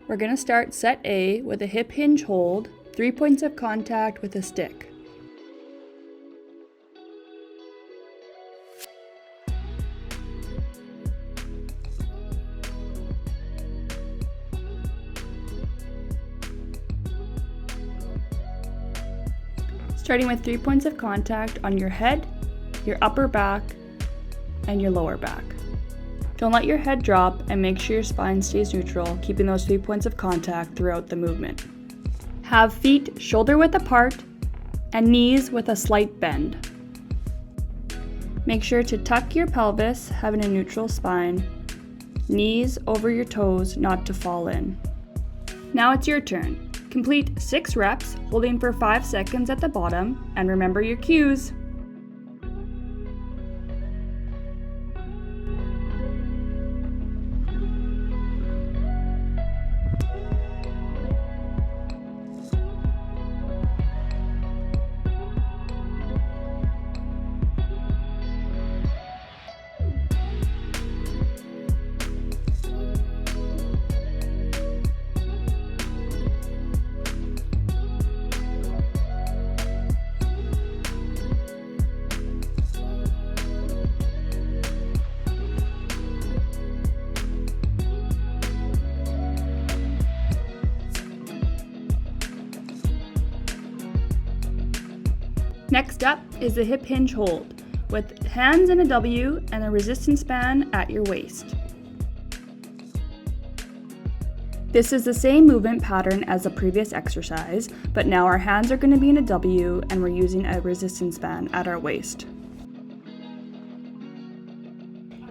We're going to start set A with a hip hinge hold, 3 points of contact with a stick. Starting with 3 points of contact on your head, your upper back, and your lower back. Don't let your head drop and make sure your spine stays neutral, keeping those 3 points of contact throughout the movement. Have feet shoulder width apart and knees with a slight bend. Make sure to tuck your pelvis, having a neutral spine, knees over your toes not to fall in. Now it's your turn. Complete 6 reps, holding for 5 seconds at the bottom, and remember your cues. Next up is the hip hinge hold, with hands in a W and a resistance band at your waist. This is the same movement pattern as the previous exercise, but now our hands are going to be in a W and we're using a resistance band at our waist.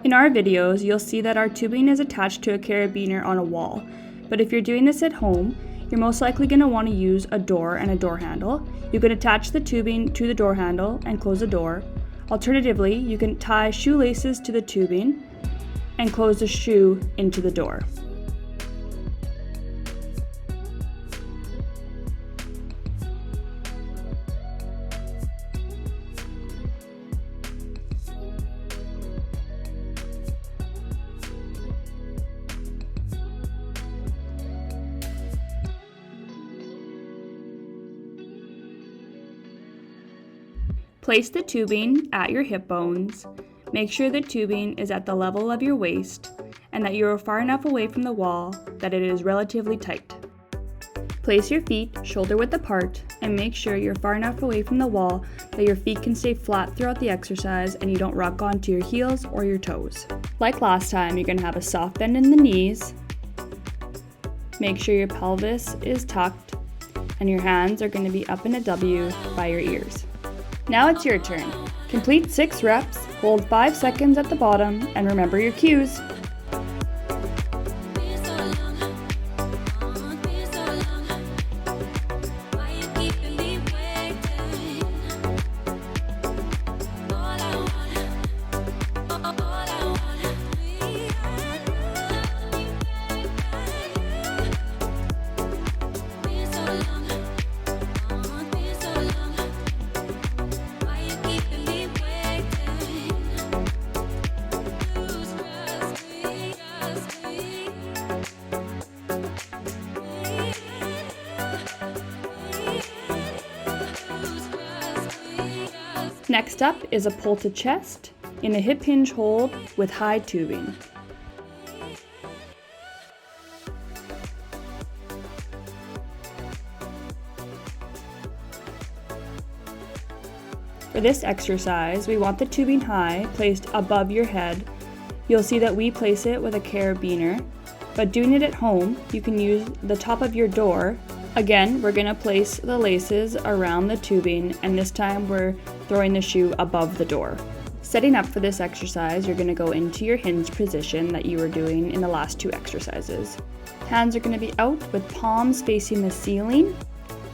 In our videos, you'll see that our tubing is attached to a carabiner on a wall, but if you're doing this at home, you're most likely going to want to use a door and a door handle. You can attach the tubing to the door handle and close the door. Alternatively, you can tie shoelaces to the tubing and close the shoe into the door. Place the tubing at your hip bones. Make sure the tubing is at the level of your waist and that you are far enough away from the wall that it is relatively tight. Place your feet shoulder width apart and make sure you're far enough away from the wall that your feet can stay flat throughout the exercise and you don't rock onto your heels or your toes. Like last time, you're going to have a soft bend in the knees. Make sure your pelvis is tucked and your hands are going to be up in a W by your ears. Now it's your turn. Complete 6 reps, hold 5 seconds at the bottom, and remember your cues. Next up is a pull to chest in a hip hinge hold with high tubing. For this exercise, we want the tubing high, placed above your head. You'll see that we place it with a carabiner, but doing it at home, you can use the top of your door. Again, we're going to place the laces around the tubing, and this time we're throwing the shoe above the door. Setting up for this exercise, you're going to go into your hinge position that you were doing in the last 2 exercises. Hands are going to be out with palms facing the ceiling.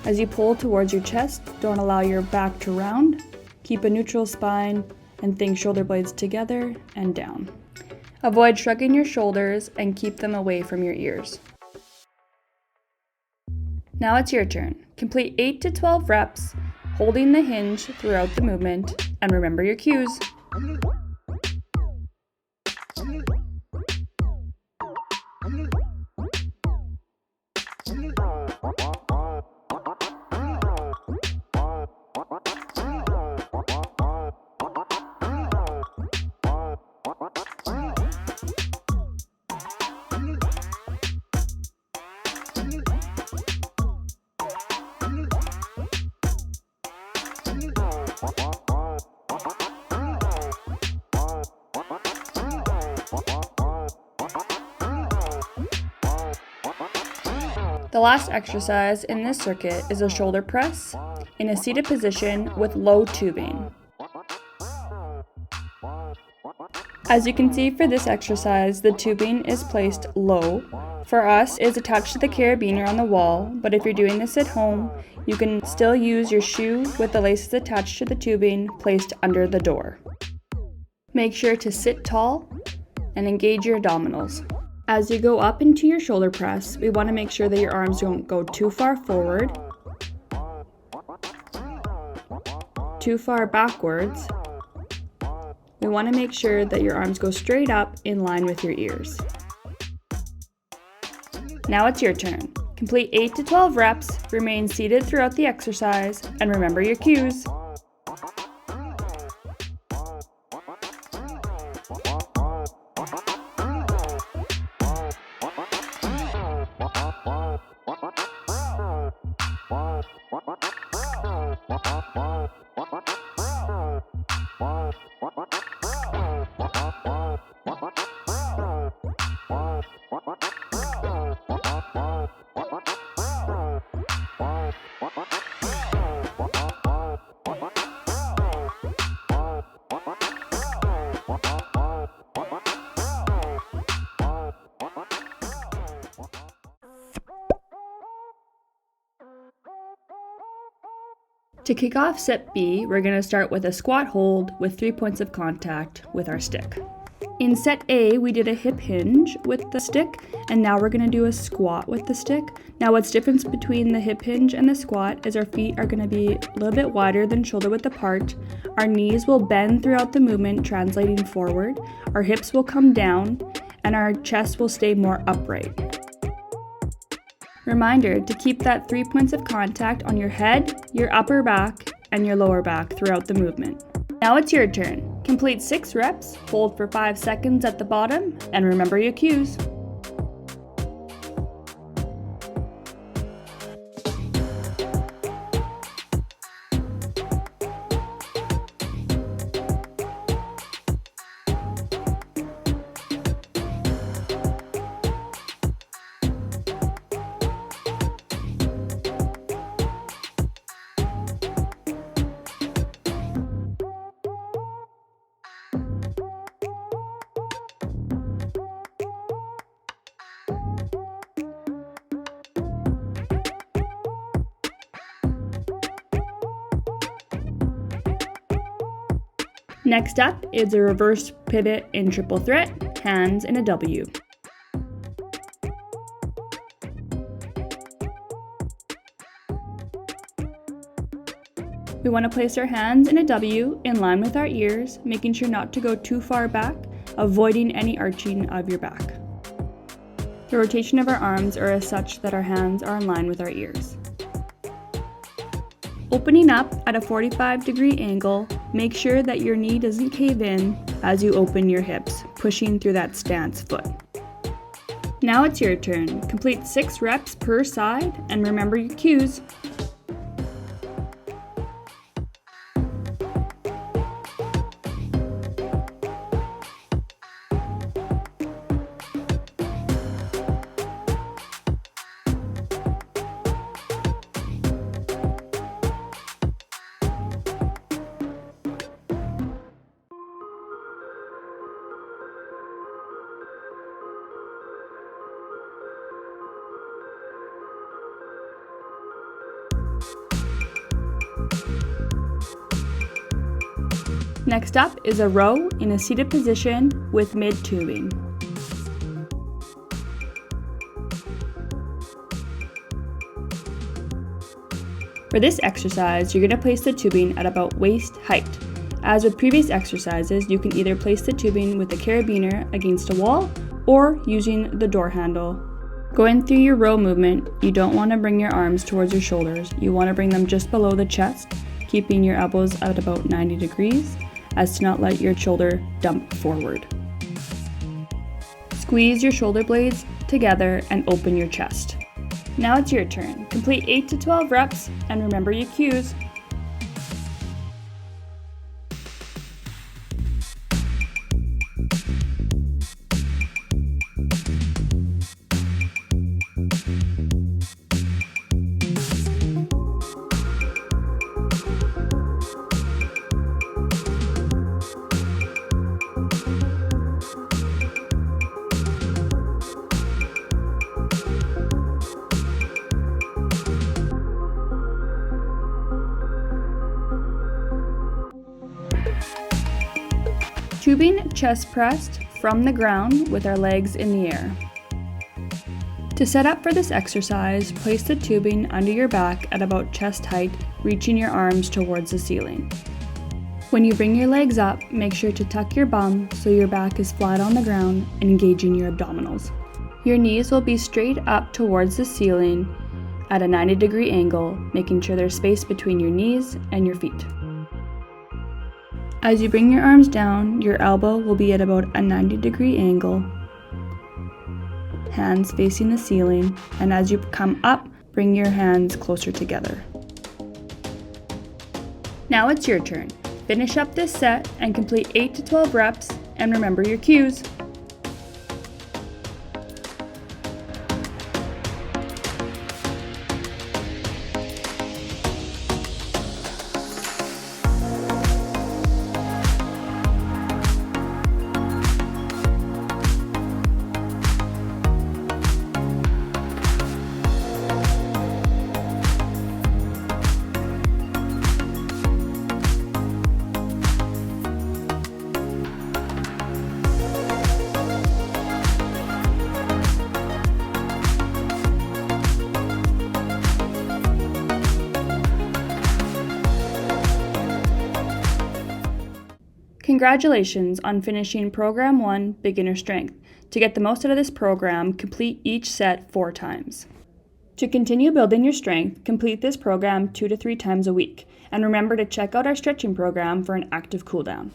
As you pull towards your chest, don't allow your back to round. Keep a neutral spine and think shoulder blades together and down. Avoid shrugging your shoulders and keep them away from your ears. Now it's your turn. Complete 8 to 12 reps, holding the hinge throughout the movement, and remember your cues. The last exercise in this circuit is a shoulder press in a seated position with low tubing. As you can see for this exercise, the tubing is placed low. For us, it is attached to the carabiner on the wall, but if you're doing this at home, you can still use your shoe with the laces attached to the tubing placed under the door. Make sure to sit tall and engage your abdominals. As you go up into your shoulder press, we want to make sure that your arms don't go too far forward, too far backwards. We want to make sure that your arms go straight up in line with your ears. Now it's your turn. Complete 8 to 12 reps, remain seated throughout the exercise, and remember your cues. To kick off set B, we're going to start with a squat hold with 3 points of contact with our stick. In set A, we did a hip hinge with the stick, and now we're going to do a squat with the stick. Now what's different between the hip hinge and the squat is our feet are going to be a little bit wider than shoulder width apart. Our knees will bend throughout the movement, translating forward. Our hips will come down, and our chest will stay more upright. Reminder to keep that 3 points of contact on your head, your upper back, and your lower back throughout the movement. Now it's your turn. Complete 6 reps, hold for 5 seconds at the bottom, and remember your cues. Next up is a reverse pivot in triple threat, hands in a W. We want to place our hands in a W in line with our ears, making sure not to go too far back, avoiding any arching of your back. The rotation of our arms are as such that our hands are in line with our ears. Opening up at a 45-degree angle, make sure that your knee doesn't cave in as you open your hips, pushing through that stance foot. Now it's your turn. Complete 6 reps per side and remember your cues. Next up is a row in a seated position with mid-tubing. For this exercise, you're going to place the tubing at about waist height. As with previous exercises, you can either place the tubing with the carabiner against a wall or using the door handle. Going through your row movement, you don't want to bring your arms towards your shoulders. You want to bring them just below the chest, keeping your elbows at about 90 degrees. As to not let your shoulder dump forward. Squeeze your shoulder blades together and open your chest. Now it's your turn. Complete 8 to 12 reps and remember your cues. Tubing chest pressed from the ground with our legs in the air. To set up for this exercise, place the tubing under your back at about chest height, reaching your arms towards the ceiling. When you bring your legs up, make sure to tuck your bum so your back is flat on the ground and engaging your abdominals. Your knees will be straight up towards the ceiling at a 90-degree angle, making sure there's space between your knees and your feet. As you bring your arms down, your elbow will be at about a 90-degree angle, hands facing the ceiling, and as you come up, bring your hands closer together. Now it's your turn. Finish up this set and complete 8 to 12 reps, and remember your cues. Congratulations on finishing Program 1 Beginner Strength. To get the most out of this program, complete each set 4 times. To continue building your strength, complete this program 2 to 3 times a week. And remember to check out our stretching program for an active cool down.